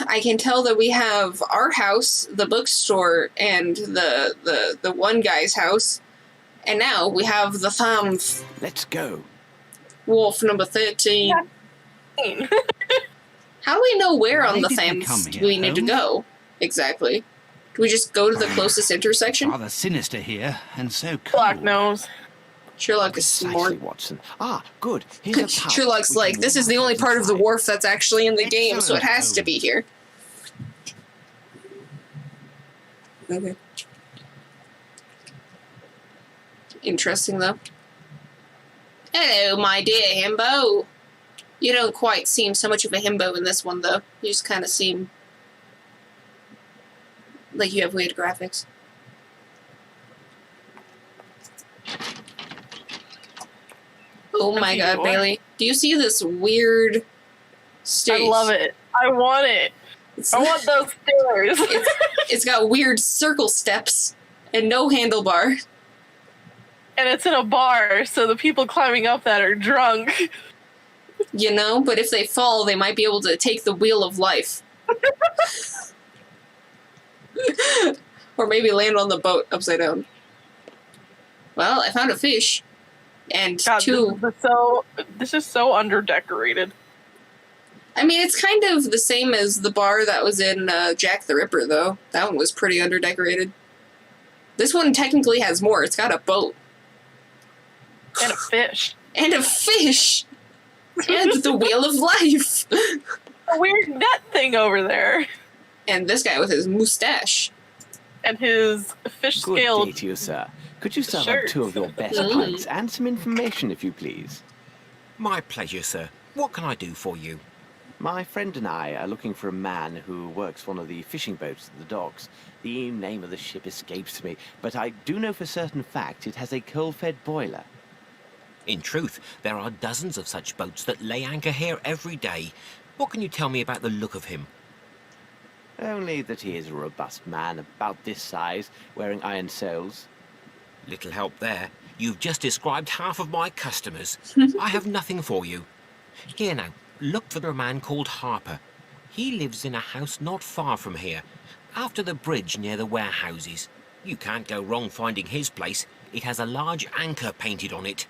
I can tell that we have our house, the bookstore, and the one guy's house. And now we have the thumb. Let's go. Wolf number 13. How do we know where on the Thames do we need to go? Exactly. Do we just go to the closest intersection? Rather sinister here, and so cold. Black nose. Sherlock is smart. Watson. Ah, good. Here's a pub. Sherlock's like, this is the only part of the wharf that's actually in the game, so it has to be here. Okay. Interesting, though. Hello, my dear himbo. You don't quite seem so much of a himbo in this one, though. You just kind of seem like you have weird graphics. Oh my god, Bailey. Do you see this weird stage? I love it. I want it. I want those stairs. It's got weird circle steps and no handlebar. And it's in a bar, so the people climbing up that are drunk. You know, but if they fall, they might be able to take the wheel of life. Or maybe land on the boat upside down. Well, I found a fish. And God, two... This is so underdecorated. I mean, it's kind of the same as the bar that was in Jack the Ripper, though. That one was pretty underdecorated. This one technically has more. It's got a boat. And a fish. And a fish! And the Wheel of Life! A weird net thing over there. And this guy with his mustache. And his fish-scaled... Good day to you, sir. Could you serve up 2 of your best pints and some information, if you please? My pleasure, sir. What can I do for you? My friend and I are looking for a man who works one of the fishing boats at the docks. The name of the ship escapes me, but I do know for certain fact it has a coal-fed boiler. In truth, there are dozens of such boats that lay anchor here every day. What can you tell me about the look of him? Only that he is a robust man, about this size, wearing iron soles. Little help there. You've just described half of my customers. I have nothing for you. Here now, look for a man called Harper. He lives in a house not far from here, after the bridge near the warehouses. You can't go wrong finding his place. It has a large anchor painted on it.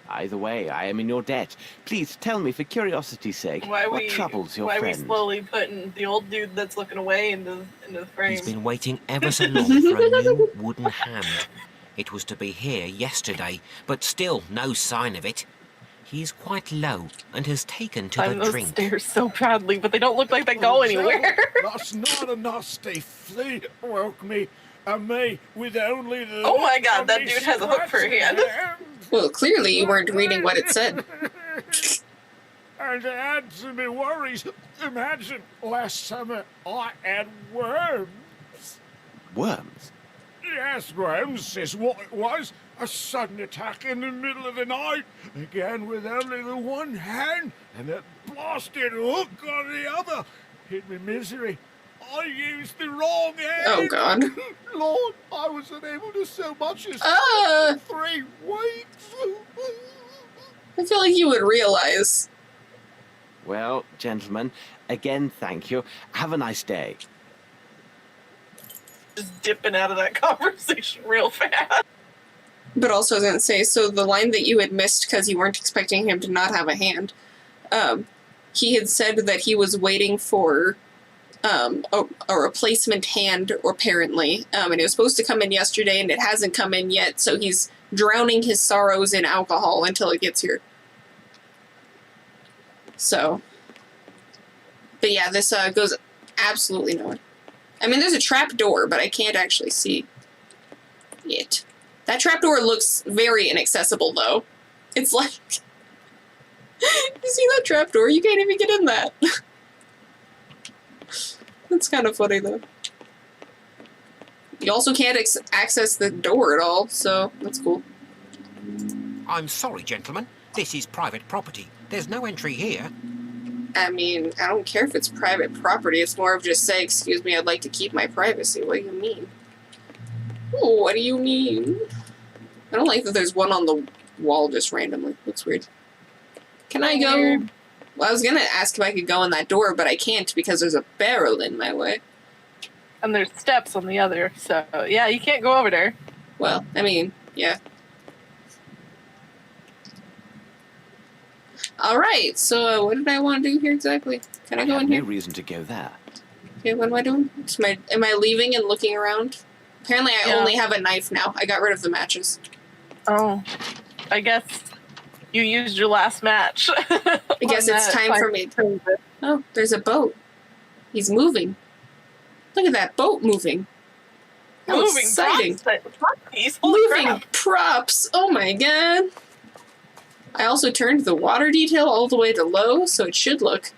Either way, I am in your debt. Please tell me, for curiosity's sake, what troubles your friend? Why are we slowly putting the old dude that's looking away into the frame? He's been waiting ever so long for a new wooden hand. It was to be here yesterday, but still no sign of it. He's quite low and has taken to the drink. Those stairs so badly, but they don't look like they go anywhere. That's not a nasty flea woke me, and me with only the... Oh my god, that dude has a hook for a hand. Well, clearly you weren't reading what it said. And to add to me worries, imagine last summer I had worms. Worms? Yes, worms is what it was. A sudden attack in the middle of the night, again with only the one hand, and that blasted hook on the other. Hit me misery. I used the wrong hand. Oh, God. Lord, I was unable to so much as 3 weeks. I feel like you would realize. Well, gentlemen, again, thank you. Have a nice day. Just dipping out of that conversation real fast. But also, I was going to say, so the line that you had missed because you weren't expecting him to not have a hand, he had said that he was waiting for a replacement hand, apparently, and it was supposed to come in yesterday, and it hasn't come in yet, so he's drowning his sorrows in alcohol until it gets here. So, but yeah, this goes absolutely nowhere. I mean, there's a trap door, but I can't actually see it. That trapdoor looks very inaccessible, though. It's like... You see that trapdoor? You can't even get in that. That's kind of funny, though. You also can't access the door at all, so that's cool. I'm sorry, gentlemen. This is private property. There's no entry here. I mean, I don't care if it's private property. It's more of just say, excuse me, I'd like to keep my privacy. What do you mean? Oh, what do you mean? I don't like that there's one on the wall just randomly. Looks weird. Can I go? Well, I was gonna ask if I could go in that door, but I can't because there's a barrel in my way. And there's steps on the other, so yeah, you can't go over there. Well, I mean, yeah. Alright, so what did I want to do here exactly? Can I go in No here? reason to go there. Okay, what am I doing? Am I leaving and looking around? Apparently I Yeah. only have a knife now. I got rid of the matches. Oh, I guess you used your last match. I guess it's time for me. Oh, there's a boat. He's moving. Look at that boat moving. How Moving exciting. props. Holy Moving crap. props. Oh my god. I also turned the water detail all the way to low, so it should look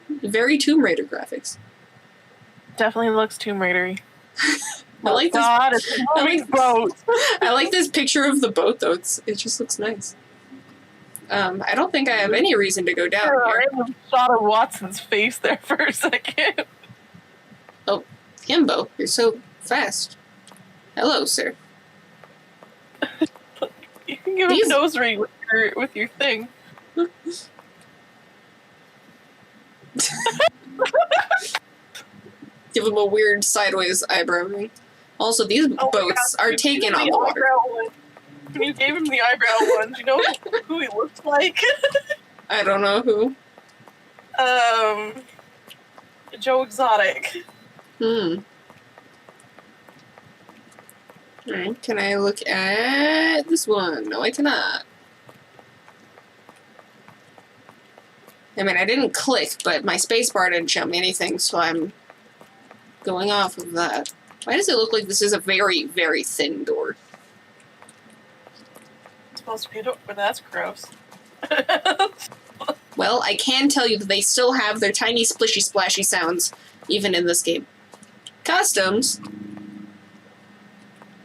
very Tomb Raider graphics. Definitely looks Tomb Raider-y. I like this. God, it's a moving like boat. I like this picture of the boat though. It just looks nice. I don't think I have any reason to go down here. Random shot of Watson's face there for a second. Himbo, you're so fast. Hello, sir. You can give him These- a nose ring with your thing. Give him a weird sideways eyebrow ring. Also, these Oh my boats God, are you taken gave him on the water. eyebrow one. When you gave him the eyebrow one, do you know who he looks like? I don't know who. Joe Exotic. Alright, can I look at this one? No, I cannot. I mean, I didn't click, but my spacebar didn't show me anything, so I'm going off of that. Why does it look like this is a very, very thin door? It's supposed to be a door, but that's gross. Well, I can tell you that they still have their tiny splishy splashy sounds, even in this game. Customs?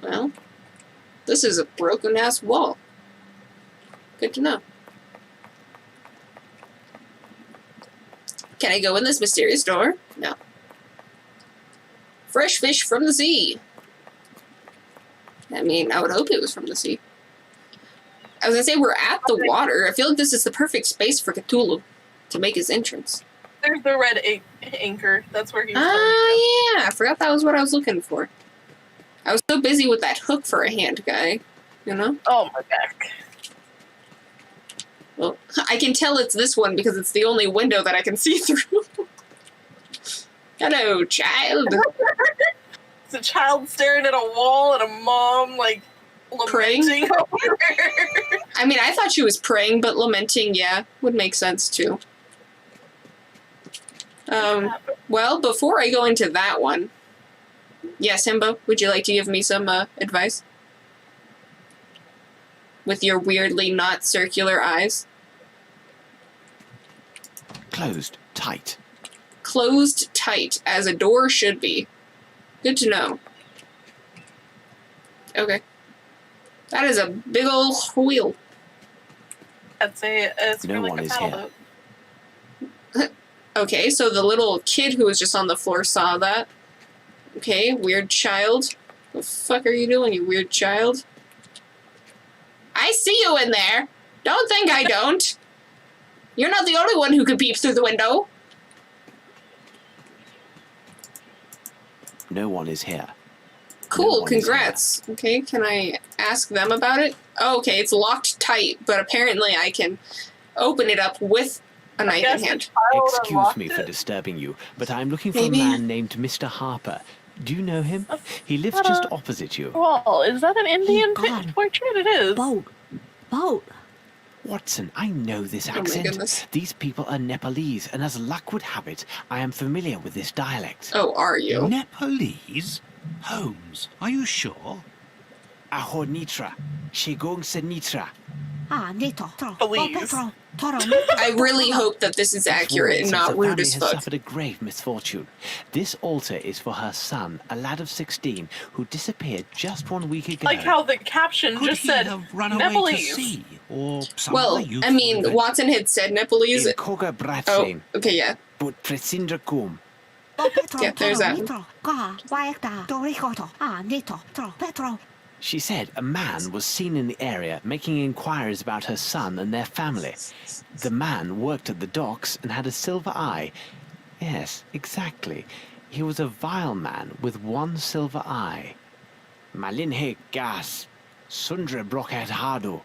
Well, this is a broken-ass wall. Good to know. Can I go in this mysterious door? No. Fresh fish from the sea. I mean, I would hope it was from the sea. I was gonna say, we're at the water. I feel like this is the perfect space for Cthulhu to make his entrance. There's the red anchor. That's where he was. Yeah, I forgot that was what I was looking for. I was so busy with that hook for a hand guy, you know? Oh, my back. Well, I can tell it's this one because it's the only window that I can see through. Hello, child. It's a child staring at a wall and a mom, like, Praying? lamenting over her. I mean, I thought she was praying, but lamenting, yeah, would make sense too. Well, before I go into that one, yes, Himbo, would you like to give me some advice? With your weirdly not circular eyes. Closed tight. Closed tight, as a door should be. Good to know. Okay. That is a big ol' wheel. I'd say it's No really one a is paddle here. boat. Okay, so the little kid who was just on the floor saw that. Okay, weird child. What the fuck are you doing, you weird child? I see you in there. Don't think I don't. You're not the only one who could peep through the window. No one is here. Cool, one is congrats. Okay, can I ask them about it? Oh, okay, it's locked tight, but apparently I can open it up with a knife in guess hand. the child Excuse unlocked me for it. disturbing you, but I'm looking for Maybe. a man named Mr. Harper. Do you know him? He lives just opposite you. Well, is that an Indian gone. portrait? It is. Boat. Boat. Watson, I know this Oh my accent. goodness. These people are Nepalese, and as luck would have it, I am familiar with this dialect. Oh, are you? Nepalese? Holmes, are you sure? Aho Nitra, Shegong Senitra. Ah, Nito. Tro. Please. Petro. Toro. I really hope that this is accurate and not rude as has fuck. suffered a grave misfortune. This altar is for her son, a lad of 16, who disappeared just 1 week ago. Like how the caption Could just he said have run away to Nepalese. sea? Or some Well, other I youthful mean, event? Watson had said Nepalese. In Koga Oh, Bratsin, okay, yeah. but Presindra Kum. Petro. Yeah, there's that one. Nitro. Ka. Waekta. Dorikoto. Ah, Nito. Tro. Petro. She said a man was seen in the area making inquiries about her son and their family. The man worked at the docks and had a silver eye. Yes, exactly. He was a vile man with one silver eye. Malinhe gas. Sundre broket hado.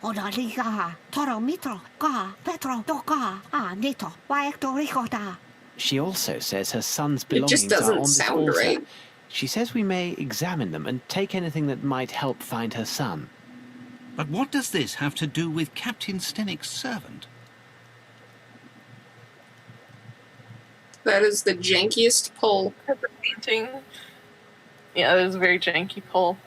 Ora liga. Toro mitro. Ka. Petro. Doka. Neto. Waekto ricota. She also says her son's It belongings just are on doesn't this sound altar. right. She says we may examine them and take anything that might help find her son. But what does this have to do with Captain Stennick's servant? That is the jankiest pull. The painting. Yeah, that is a very janky pull.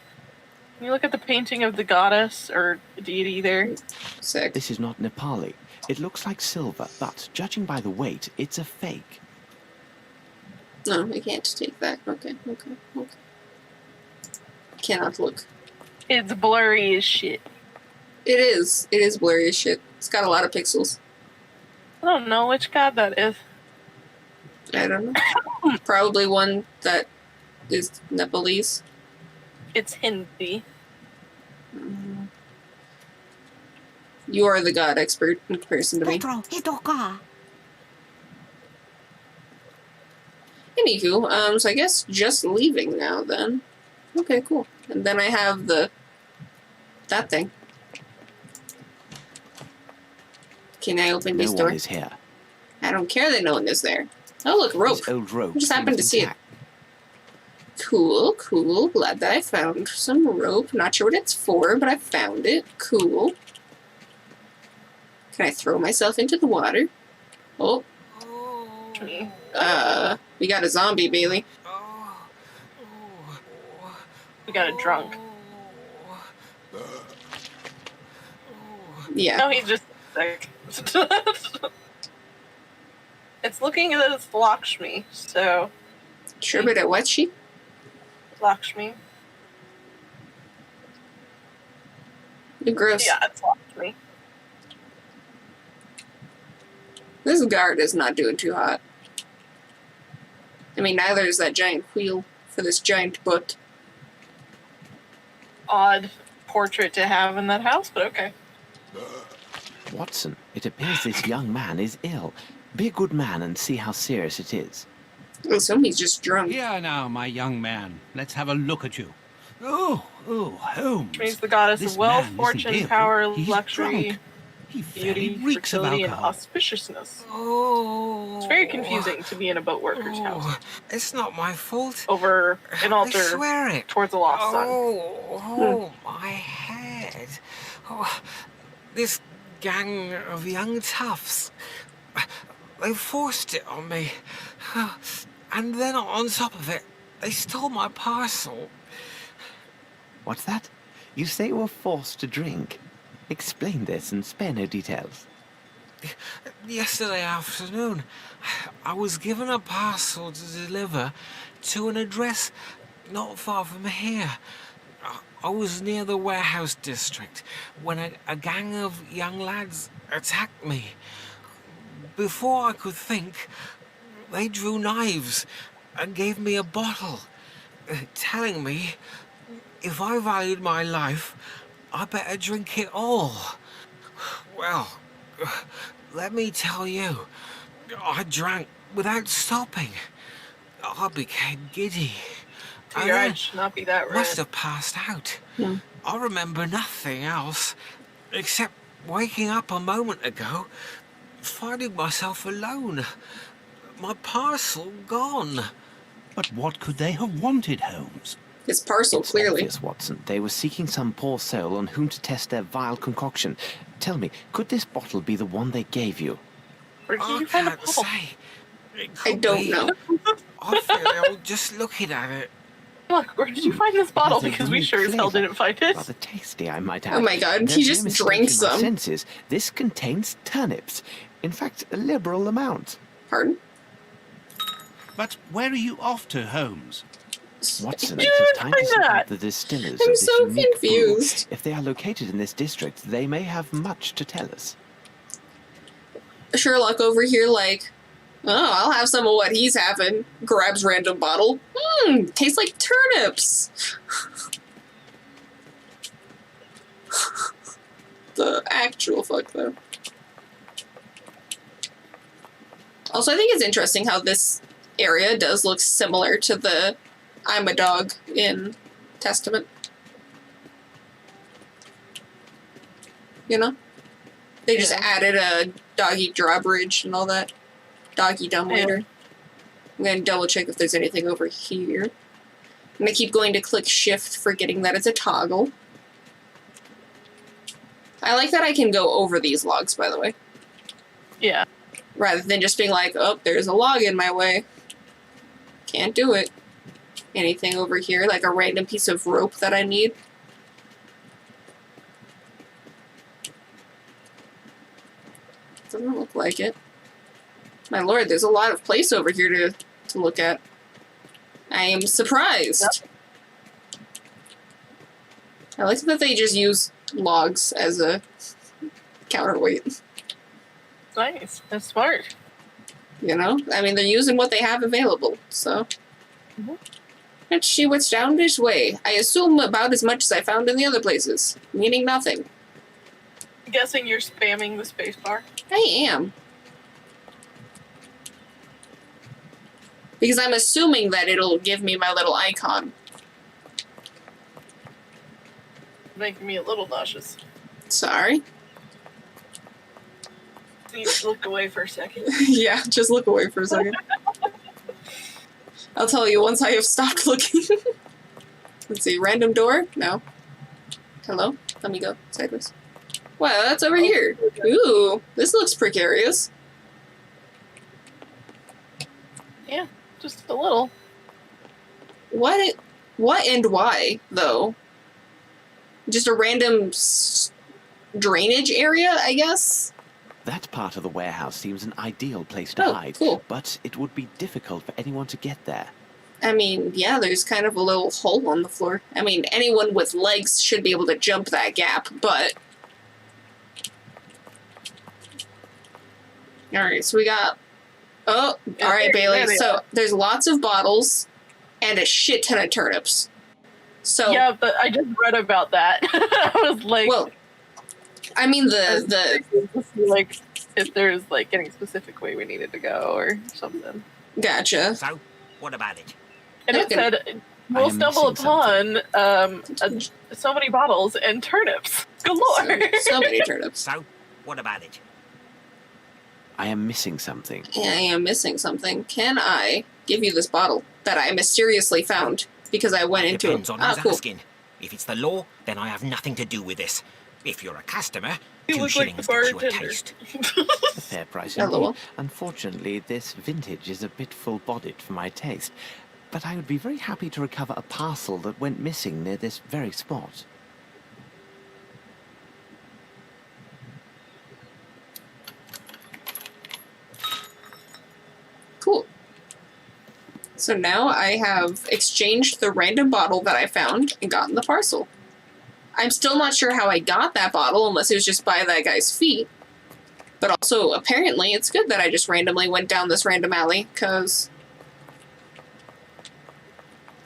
Can you look at the painting of the goddess or deity there? Sick. This is not Nepali. It looks like silver, but judging by the weight, it's a fake. No, I can't take that. Okay. Cannot look. It's blurry as shit. It is. It is blurry as shit. It's got a lot of pixels. I don't know which god that is. I don't know. Probably one that is Nepalese. It's Hindi. You are the god expert in comparison to me. Petro. Hidoka. Anywho, so I guess just leaving now then. Okay, cool. And then I have that thing. Can I open this No door? one is here. I don't care that no one is there. Oh, look, rope. This old rope I just happened to seems see it. intact. Cool. Glad that I found some rope. Not sure what it's for, but I found it. Cool. Can I throw myself into the water? Oh, we got a zombie, Bailey. We got a drunk. Yeah. No, he's just sick. It's looking at this Lakshmi, so Sure, but at what she? Lakshmi. Gross. Yeah, it's Lakshmi. This guard is not doing too hot. I mean, neither is that giant wheel for this giant butt. Odd portrait to have in that house, but okay. Watson, it appears this young man is ill. Be a good man and see how serious it is. I assume he's just drunk. Here now, my young man. Let's have a look at you. Oh, Holmes. She's the goddess This of wealth, man isn't fortune, ill. power, He's luxury, drunk. He fairly beauty, reeks of fertility, and alcohol. auspiciousness. Oh. It's very confusing to be in a boat worker's house Oh, it's not my fault. over an I altar swear it. towards a lost son. Oh, my head. Oh, this gang of young toughs. They forced it on me. And then on top of it, they stole my parcel. What's that? You say you were forced to drink. Explain this and spare no details. Yesterday afternoon, I was given a parcel to deliver to an address not far from here. I was near the warehouse district when a gang of young lads attacked me. Before I could think, they drew knives and gave me a bottle, telling me if I valued my life, I better drink it all. Well, let me tell you, I drank without stopping. I became giddy. To your eyes should not be that Must red. have passed out. Hmm. I remember nothing else, except waking up a moment ago, finding myself alone. My parcel gone. But what could they have wanted, Holmes? His parcel, It's clearly. obvious, Watson. They were seeking some poor soul on whom to test their vile concoction. Tell me, could this bottle be the one they gave you? Where did I you find a can't bottle? say. It I could don't be. know. I feel ill just looking at it. Look, where did you find this bottle? Has a Because we unique sure as hell flavour. didn't find it. Rather tasty, I might add. Oh my god, There's he no just mistaking drank my some. senses. This contains turnips. In fact, a liberal amount. Pardon? But where are you off to, Holmes? Watson, You it is didn't time to find seek that. out the distillers I'm of this so unique brew. confused. If they are located in this district, they may have much to tell us. Sherlock over here like, oh, I'll have some of what he's having. Grabs random bottle. Tastes like turnips. The actual fuck, though. Also, I think it's interesting how this area does look similar to the I'm a dog in Testament. You know? They just added a doggy drawbridge and all that. Doggy dumbwaiter. I'm gonna double check if there's anything over here. I'm gonna keep going to click shift, forgetting that it's a toggle. I like that I can go over these logs, by the way. Yeah. Rather than just being like, oh, there's a log in my way. Can't do it. Anything over here, like a random piece of rope that I need. Doesn't look like it. My lord, there's a lot of place over here to look at. I am surprised. Yep. I like that they just use logs as a counterweight. Nice. That's smart. You know? I mean, they're using what they have available, so. Let's see what's down this way. I assume about as much as I found in the other places, meaning nothing. I'm guessing you're spamming the spacebar. I am. Because I'm assuming that it'll give me my little icon. Making me a little nauseous. Sorry. Need to look away for a second. Yeah, just look away for a second. I'll tell you once I have stopped looking. Let's see, random door? No. Hello? Let me go sideways. Wow, that's over here. Ooh, this looks precarious. Yeah, just a little. What and why, though? Just a random drainage area, I guess? That part of the warehouse seems an ideal place to hide, cool. But it would be difficult for anyone to get there. I mean, yeah, there's kind of a little hole on the floor. I mean, anyone with legs should be able to jump that gap, but... Alright, so we got... Oh, alright, Bailey. So, there's lots of bottles and a shit ton of turnips. So... Yeah, but I just read about that. I was like... Well, I mean, like, if there's, like, any specific way we needed to go or something. Gotcha. So, what about it? And it said, we'll stumble upon so many bottles and turnips galore. So many turnips. So, what about it? I am missing something. I am missing something. Can I give you this bottle that I mysteriously found because I went into it? Depends on who's asking. If it's the law, then I have nothing to do with this. If you're a customer, you 2 shillings gets you a taste. A fair price indeed. Hello. Unfortunately, this vintage is a bit full-bodied for my taste. But I would be very happy to recover a parcel that went missing near this very spot. Cool. So now I have exchanged the random bottle that I found and gotten the parcel. I'm still not sure how I got that bottle unless it was just by that guy's feet. But also, apparently, it's good that I just randomly went down this random alley, because...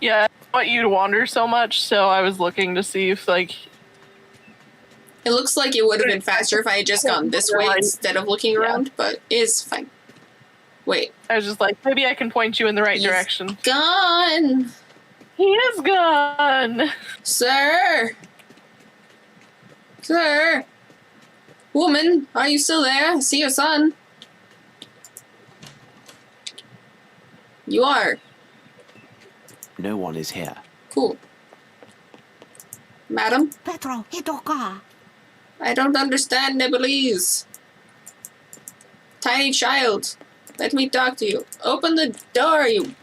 Yeah, I want you to wander so much, so I was looking to see if, like... It looks like it would have been faster if I had just gone this way instead of looking around, but it's fine. Wait. I was just like, maybe I can point you in the right direction. Gone! He is gone! Sir! Sir! Woman, are you still there? I see your son. You are. No one is here. Cool. Madam? Petro, Hidoka. I don't understand Nepalese. Tiny child, let me talk to you. Open the door, you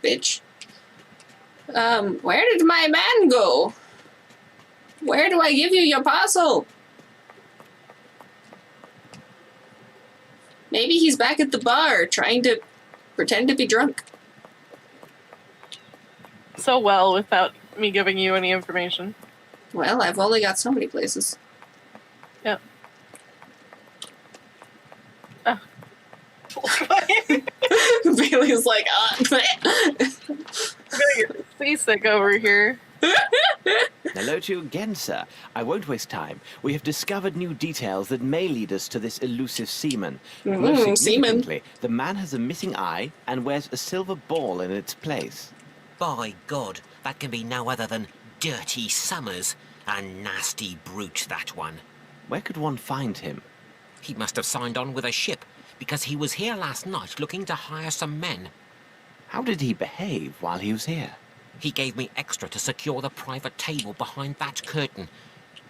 bitch. Where did my man go? Where do I give you your parcel? Maybe he's back at the bar, trying to pretend to be drunk. So well, without me giving you any information. Well, I've only got so many places. Yep. Bailey's like, I'm gonna get seasick over here. Hello to you again, sir. I won't waste time. We have discovered new details that may lead us to this elusive seaman. Most seaman. significantly, the man has a missing eye and wears a silver ball in its place. By God, that can be no other than Dirty Summers. A nasty brute, that one. Where could one find him? He must have signed on with a ship, because he was here last night looking to hire some men. How did he behave while he was here? He gave me extra to secure the private table behind that curtain.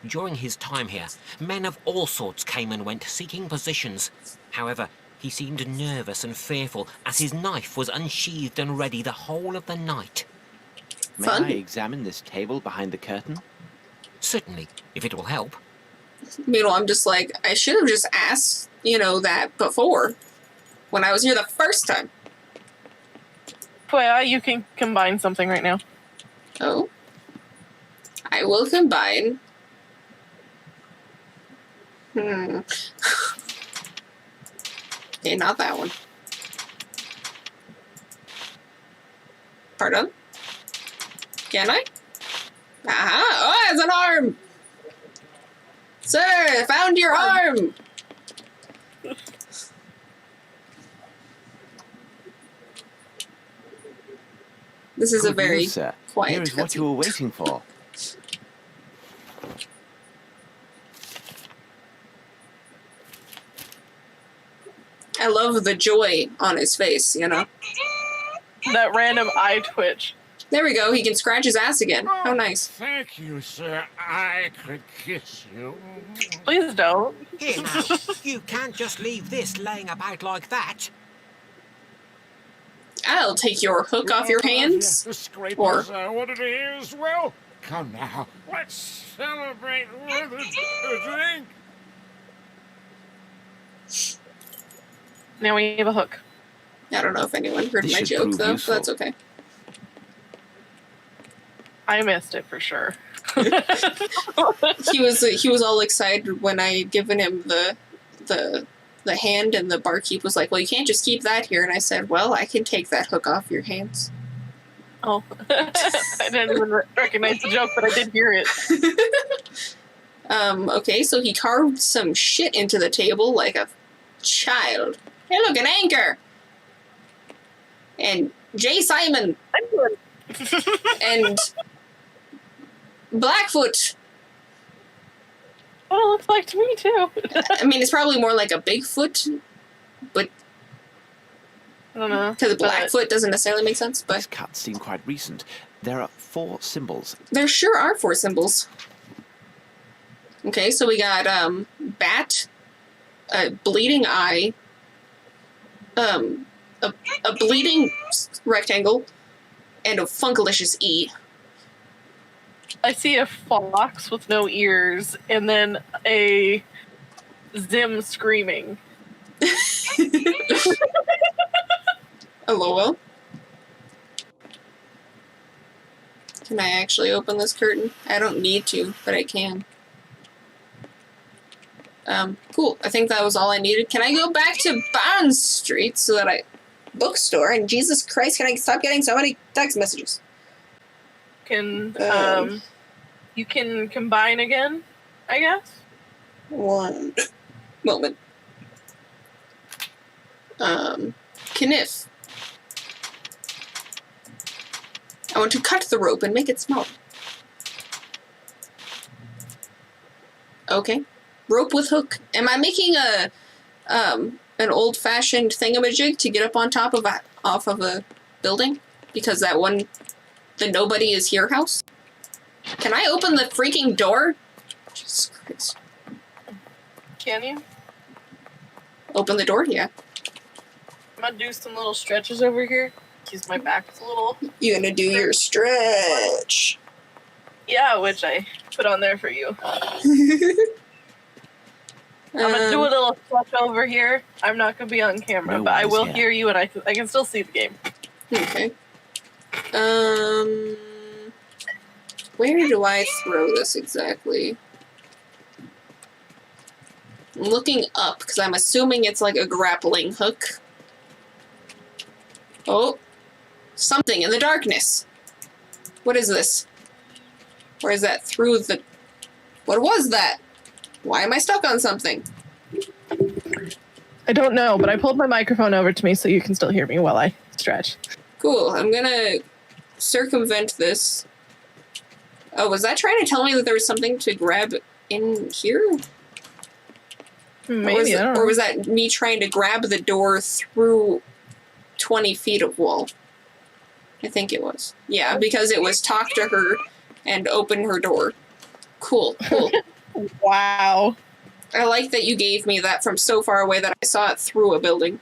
During his time here, men of all sorts came and went, seeking positions. However, he seemed nervous and fearful, as his knife was unsheathed and ready the whole of the night. May Fun. I examine this table behind the curtain? Certainly, if it will help. Meanwhile, I'm just like, I should have just asked, that before. When I was here the first time. FYI, you can combine something right now. Oh. I will combine. Okay, not that one. Pardon? Can I? Aha! Oh, it's an arm! Sir, I found your arm! This is a Good very news, sir. quiet Here is what you were waiting for. I love the joy on his face, That random eye twitch. There we go, he can scratch his ass again. How nice. Thank you, sir. I could kiss you. Please don't. Here now, you can't just leave this laying about like that. I'll take your hook off your hands. The scrapers Or- I wanted to hear as well. Come now, let's celebrate with a drink. Now we have a hook. I don't know if anyone heard This my should joke, prove though, useful. so that's okay. I missed it for sure. He was all excited when I had given him the hand, and the barkeep was like, "Well, you can't just keep that here." And I said, "Well, I can take that hook off your hands." Oh, I didn't even recognize the joke, but I did hear it. Okay, so he carved some shit into the table like a child. Hey, look, an anchor! And J. Simon! And Blackfoot! Well, it looks like to me too. I mean, it's probably more like a Bigfoot, but I don't know. because Blackfoot doesn't necessarily make sense, These but cuts seem quite recent. There are 4 symbols. there sure are 4 symbols. Okay, so we got bat, a bleeding eye, a bleeding rectangle, and a Funkalicious E. I see a fox with no ears, and then a Zim screaming. LOL. Can I actually open this curtain? I don't need to, but I can. Cool. I think that was all I needed. Can I go back to Bond Street so that bookstore, and Jesus Christ, can I stop getting so many text messages? You can combine again, I guess. One moment. Kniff. I want to cut the rope and make it smaller. Okay. Rope with hook. Am I making an old-fashioned thingamajig to get up on top of off of a building? Because that one, the nobody is here house? Can I open the freaking door? Jesus Christ. Can you? Open the door? Yeah. I'm gonna do some little stretches over here. Use my back a little. You gonna do your stretch. Yeah, which I put on there for you. I'm gonna do a little stretch over here. I'm not gonna be on camera, No but I worries, will yeah. hear you, and I can still see the game. Okay. Where do I throw this exactly? I'm looking up because I'm assuming it's like a grappling hook. Oh, something in the darkness. What is this? Or is that through the... What was that? Why am I stuck on something? I don't know, but I pulled my microphone over to me so you can still hear me while I stretch. Cool, I'm gonna circumvent this. Oh, was that trying to tell me that there was something to grab in here? Maybe, I don't know. Or was that me trying to grab the door through 20 feet of wall? I think it was. Yeah, because it was talk to her and open her door. Cool, cool. Wow. I like that you gave me that from so far away that I saw it through a building.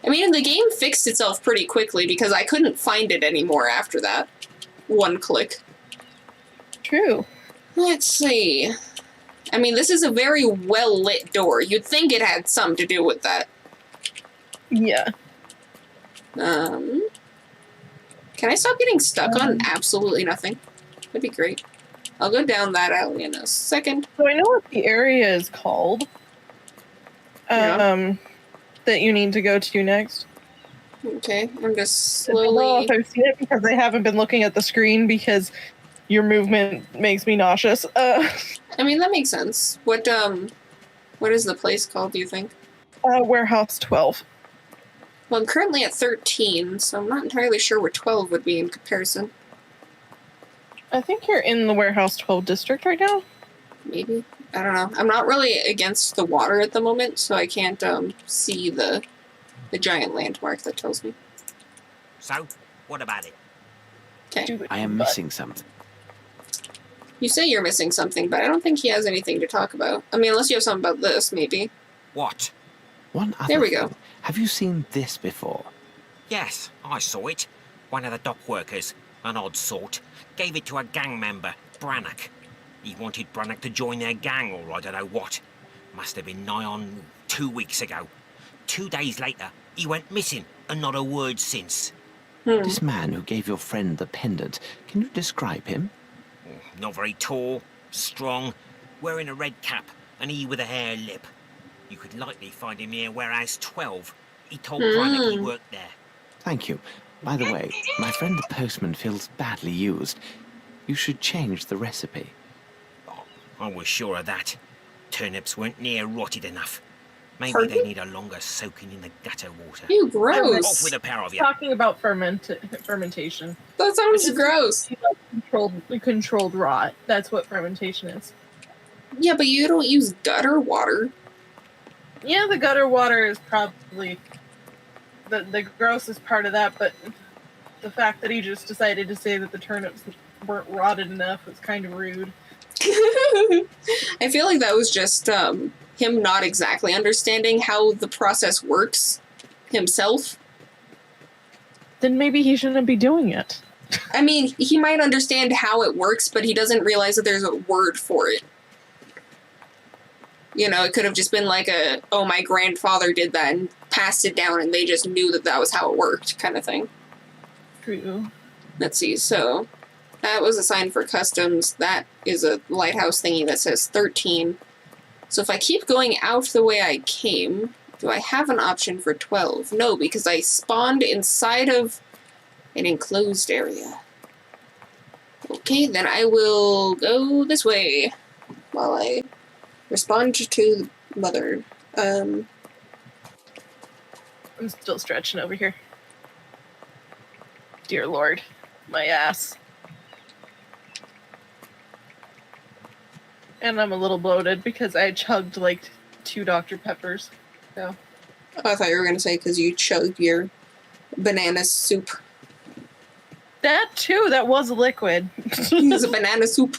I mean, the game fixed itself pretty quickly because I couldn't find it anymore after that. One click. True. Let's see. I mean, this is a very well-lit door. You'd think it had something to do with that. Yeah. Can I stop getting stuck on absolutely nothing? That'd be great. I'll go down that alley in a second. So I know what the area is called. Yeah. That you need to go to next. Okay, I'm just I don't know slowly... if I've seen it because I haven't been looking at the screen because your movement makes me nauseous. I mean, that makes sense. What is the place called, do you think? Warehouse 12. Well, I'm currently at 13, so I'm not entirely sure where 12 would be in comparison. I think you're in the Warehouse 12 district right now. Maybe. I don't know. I'm not really against the water at the moment, so I can't see the giant landmark that tells me. So, what about it? Okay. I am missing something. You say you're missing something, but I don't think he has anything to talk about. I mean, unless you have something about this, maybe. What? One other There we go. thing. Have you seen this before? Yes, I saw it. One of the dock workers, an odd sort, gave it to a gang member, Brannock. He wanted Brannock to join their gang, or I don't know what. Must have been nigh on 2 weeks ago. 2 days later, he went missing, and not a word since. This man who gave your friend the pendant, can you describe him? Not very tall, strong, wearing a red cap, and he with a hare lip. You could likely find him near Warehouse 12. He told Brannock he worked there. Thank you. By the way, my friend the postman feels badly used. You should change the recipe. Oh, I was sure of that. Turnips weren't near rotted enough. Maybe Pardon? they need a longer soaking in the gutter water. Ew, Off gross. with a pair of you. Talking about fermentation. That sounds Which is- gross. Controlled rot. That's what fermentation is. Yeah, but you don't use gutter water. Yeah, the gutter water is probably the grossest part of that, but the fact that he just decided to say that the turnips weren't rotted enough was kind of rude. I feel like that was just him not exactly understanding how the process works himself. Then maybe he shouldn't be doing it. I mean, he might understand how it works, but he doesn't realize that there's a word for it. You know, it could have just been like oh, my grandfather did that and passed it down and they just knew that that was how it worked kind of thing. True. Let's see, so that was a sign for customs. That is a lighthouse thingy that says 13. So if I keep going out the way I came, do I have an option for 12? No, because I spawned inside of an enclosed area. Okay, then I will go this way while I respond to the mother. I'm still stretching over here. Dear Lord, my ass. And I'm a little bloated because I chugged like 2 Dr. Peppers. So. Oh, I thought you were going to say because you chugged your banana soup. That too, that was liquid. It's a banana soup.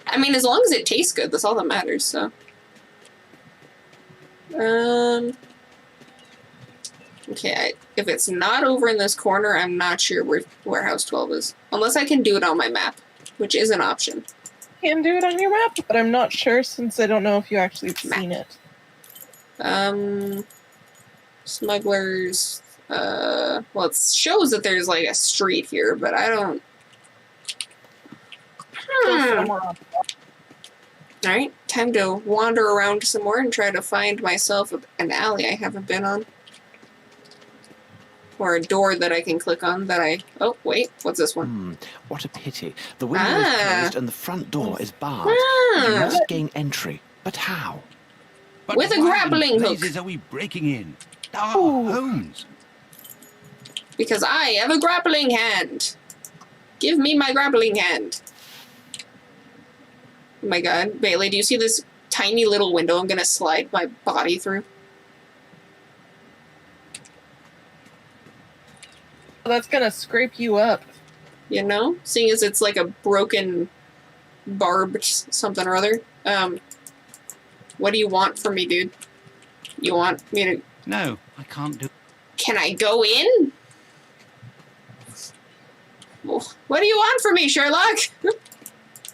I mean, as long as it tastes good, that's all that matters, so. Okay, if it's not over in this corner, I'm not sure where Warehouse 12 is. Unless I can do it on my map, which is an option. Can do it on your map, but I'm not sure since I don't know if you actually have seen it. Smugglers, well, it shows that there's like a street here, but I don't... Alright, time to wander around some more and try to find myself an alley I haven't been on. Or a door that I can click on that I... Oh, wait. What's this one? What a pity. The window is closed and the front door is barred. You must gain entry. But how? But With a why grappling in hook. blazes are we breaking in? Holmes. Because I have a grappling hand. Give me my grappling hand. Oh my god. Bailey, do you see this tiny little window I'm gonna slide my body through? That's gonna scrape you up. You know? Seeing as it's like a broken, barbed something or other. What do you want from me, dude? You want me to... No, I can't do. Can I go in? What do you want from me, Sherlock?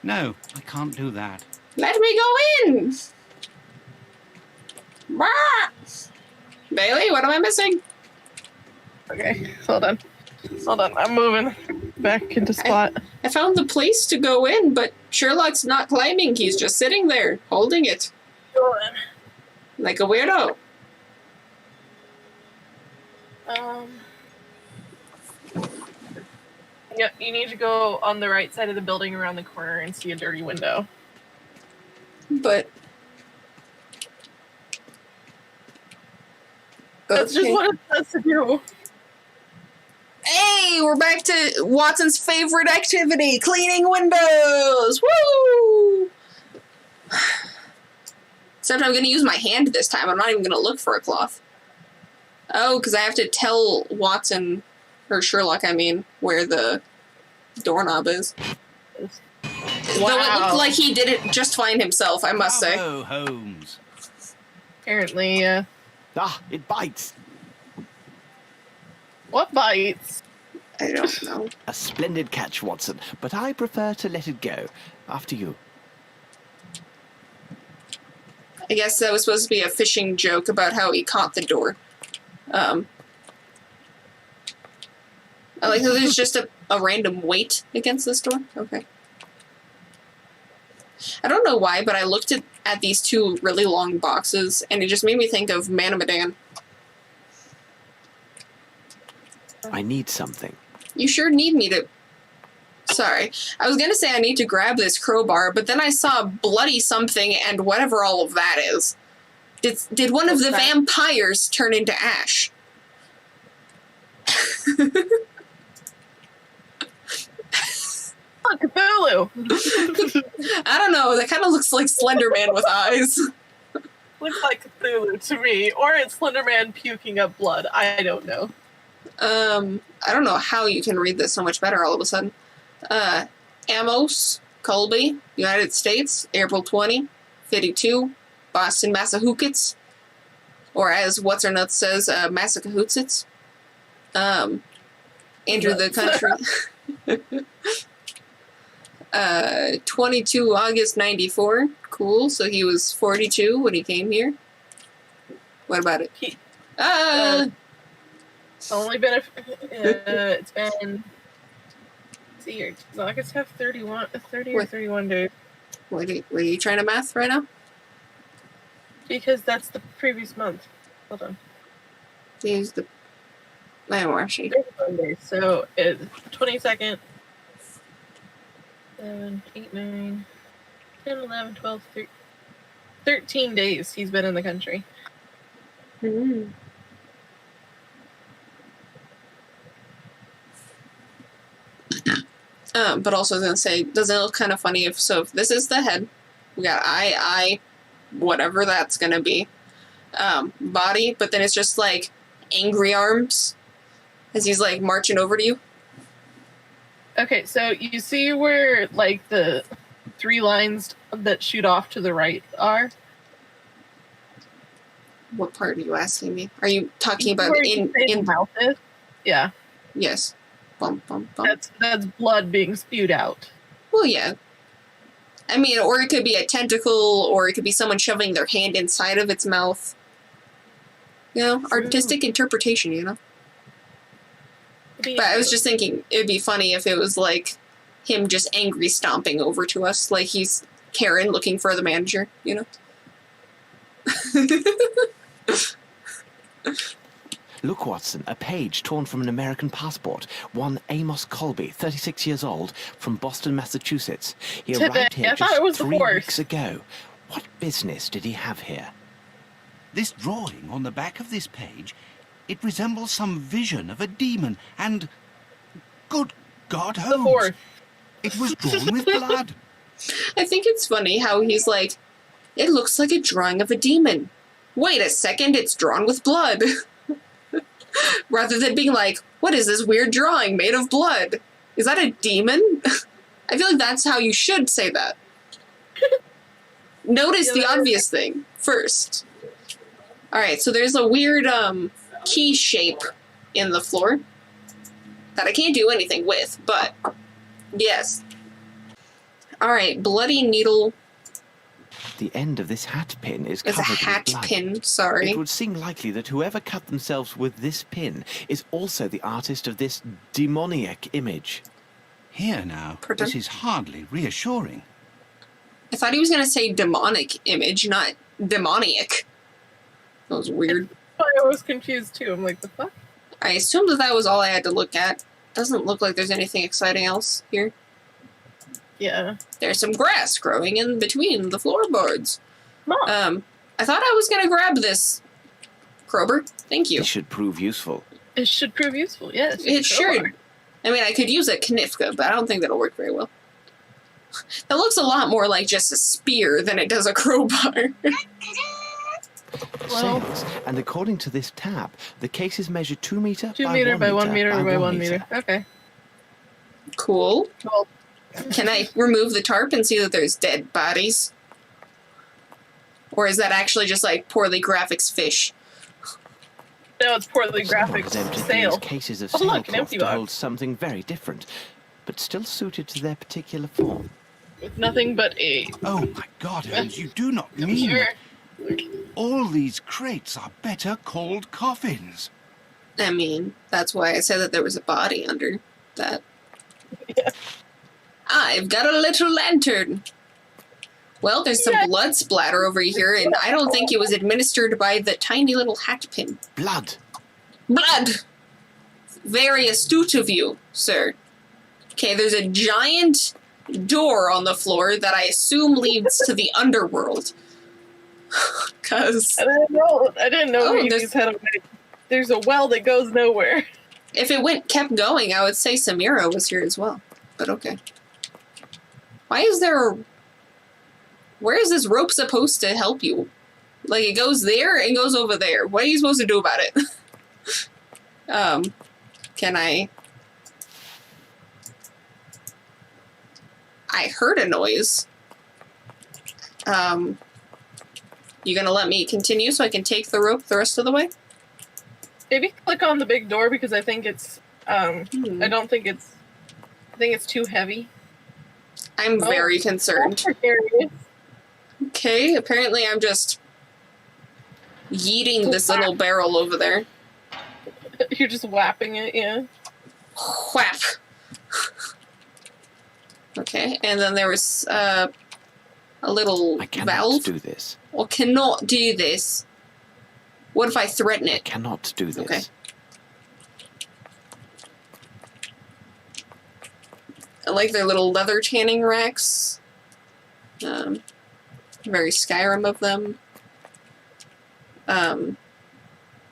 No, I can't do that. Let me go in! Bah! Bailey, what am I missing? Okay, hold on. Hold on, I'm moving back into spot. I found the place to go in, but Sherlock's not climbing. He's just sitting there, holding it. Hold on. Like a weirdo. Yep, you need to go on the right side of the building around the corner and see a dirty window. But... That's just Okay. what it says to do. Hey, we're back to Watson's favorite activity, cleaning windows! Woo! Except I'm going to use my hand this time. I'm not even going to look for a cloth. Oh, because I have to tell Watson, or Sherlock, I mean, where the doorknob is. Though it looked like he did it just fine himself, I must say. Bravo, Holmes. Apparently, It bites. what bites? I don't know. A splendid catch, Watson, but I prefer to let it go. After you. I guess that was supposed to be a fishing joke about how he caught the door. I like that there's just a random weight against this door. Okay. I don't know why, but I looked at these two really long boxes, and it just made me think of Manamadan. I need something. You sure need me to... Sorry. I was gonna say I need to grab this crowbar, but then I saw bloody something and whatever all of that is. Did one of the vampires turn into ash? Oh, Cthulhu! I don't know. That kind of looks like Slender Man with eyes. Looks like Cthulhu to me. Or it's Slenderman puking up blood. I don't know. I don't know how you can read this so much better all of a sudden. Amos, Colby, United States, April 20, 52, Boston, Massachusetts, or as What's-Her-Nuts says, Massachusetts. Entered the country. 22 August 94. Cool, so he was 42 when he came here. What about it? Only been it's been... Let's see here. August have 30 or 31 days. Were you trying to math right now? Because that's the previous month. Hold on. Use the... I don't actually. 31 days. So it's 22nd. 7, 8, 9, 10, 11, 12, 13 days he's been in the country. Mm. But also I was gonna say, doesn't it look kind of funny if this is the head, we got eye, whatever that's gonna be, body, but then it's just like angry arms as he's like marching over to you. Okay, so you see where like the 3 lines that shoot off to the right are? What part are you asking me? Are you talking about Where in his mouth is? Yeah, Yes. Bump, bump, bump. that's blood being spewed out. Well, yeah. I mean, or it could be a tentacle, or it could be someone shoving their hand inside of its mouth. You know, artistic interpretation, you know? But I was just thinking, it'd be funny if it was like him just angry stomping over to us, like he's Karen looking for the manager, you know? Look, Watson, a page torn from an American passport. One Amos Colby, 36 years old, from Boston, Massachusetts. He Today. arrived here I thought just it was the 3 horse. weeks ago. What business did he have here? This drawing on the back of this page, it resembles some vision of a demon and... Good God, The Holmes! horse. It was drawn with blood. I think it's funny how he's like, it looks like a drawing of a demon. Wait a second, it's drawn with blood. Rather than being like, what is this weird drawing made of blood? Is that a demon? I feel like that's how you should say that. Notice the obvious thing first. Alright, so there's a weird key shape in the floor that I can't do anything with, but yes. Alright, bloody needle. The end of this hat pin is It's a covered hat with blood. pin, sorry. It would seem likely that whoever cut themselves with this pin is also the artist of this demoniac image. Here now, Pardon? this is hardly reassuring. I thought he was going to say demonic image, not demoniac. That was weird. I was confused too. I'm like, the fuck? I assumed that that was all I had to look at. Doesn't look like there's anything exciting else here. Yeah. There's some grass growing in between the floorboards. Mom. I thought I was going to grab this. Krober, thank you. This should prove useful. It should prove useful, yes. It should. I mean, I could use a Knifka, but I don't think that'll work very well. That looks a lot more like just a spear than it does a crowbar. Well- Sails, and according to this tab, the cases measure 2 meter 2 by meter 1 by 1 meter by by 1 1 meter. Okay. Cool. Cool. Can I remove the tarp and see that there's dead bodies? Or is that actually just like poorly graphics fish? No, it's poorly Someone graphics has emptied sale. these cases of Oh, look, an sailcloth empty to box. hold something very different, but still suited to their particular form. With nothing but a... Oh my God, Holmes, you do not mean Sure. that all these crates are better called coffins. I mean, that's why I said that there was a body under that. Yeah. I've got a little lantern. Well, there's some blood splatter over here, and I don't think it was administered by the tiny little hat pin. Blood! Blood! Very astute of you, sir. Okay, there's a giant door on the floor that I assume leads to the underworld. Because I didn't know Oh, you there's- just had a... There's a well that goes nowhere. if it kept going, I would say Samira was here as well. But okay. Why is there a... Where is this rope supposed to help you? Like, it goes there and goes over there. What are you supposed to do about it? Can I... I heard a noise. You gonna let me continue so I can take the rope the rest of the way? Maybe click on the big door because I think it's... I don't think it's... I think it's too heavy. I'm very concerned. That's precarious. Okay, apparently I'm just yeeting this little barrel over there. You're just whapping it, yeah. Whap! Okay, and then there was a little I cannot valve. do this. Or cannot do this. What if I threaten I it? cannot do this. Okay. I like their little leather tanning racks. Very Skyrim of them. I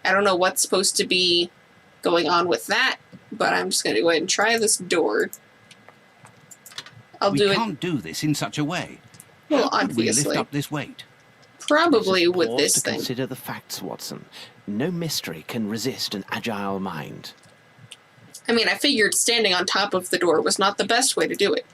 don't know what's supposed to be going on with that, but I'm just going to go ahead and try this door. I'll We do it can't do this in such a way. Well, How could we lift obviously. up this weight? probably Just with pause this to thing. Consider the facts, Watson. No mystery can resist an agile mind. I mean, I figured standing on top of the door was not the best way to do it.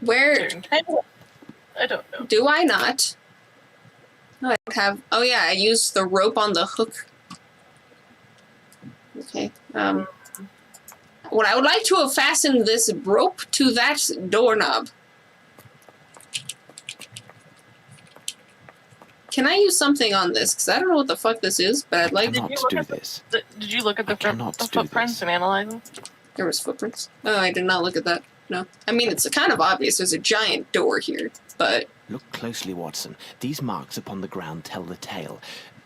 Where I don't know. do I not? No, I have. Oh yeah, I used the rope on the hook. Okay. Well, I would like to have fastened this rope to that doorknob. Can I use something on this? Because I don't know what the fuck this is, but I'd like. Did Cannot you look do at the- this. Did you look at I the, cannot the do footprints this. and analyze them? There was footprints. Oh, I did not look at that. No. I mean, it's kind of obvious. There's a giant door here, but... Look closely, Watson. These marks upon the ground tell the tale.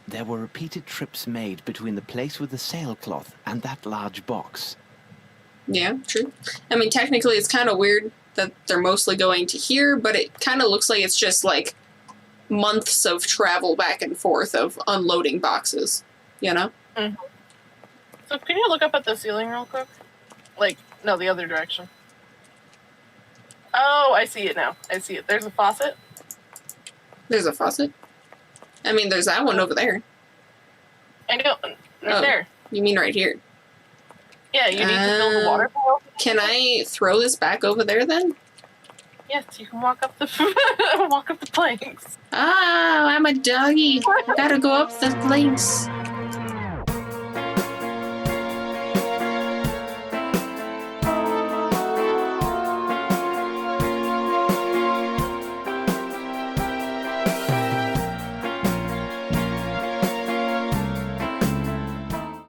There were repeated trips made between the place with the sailcloth and that large box. Yeah, true. I mean, technically, it's kind of weird that they're mostly going to here, but it kind of looks like it's just, like, months of travel back and forth of unloading boxes, you know? Mm-hmm. So can you look up at the ceiling real quick? Like, no, the other direction. Oh, I see it now. I see it. There's a faucet. There's a faucet? I mean, there's that one over there. I know. Right Oh. there. You mean right here? Yeah, you need to fill the water bottle. Can I throw this back over there, then? Yes, you can walk up the walk up the planks. Ah, I'm a doggy. I gotta go up the planks.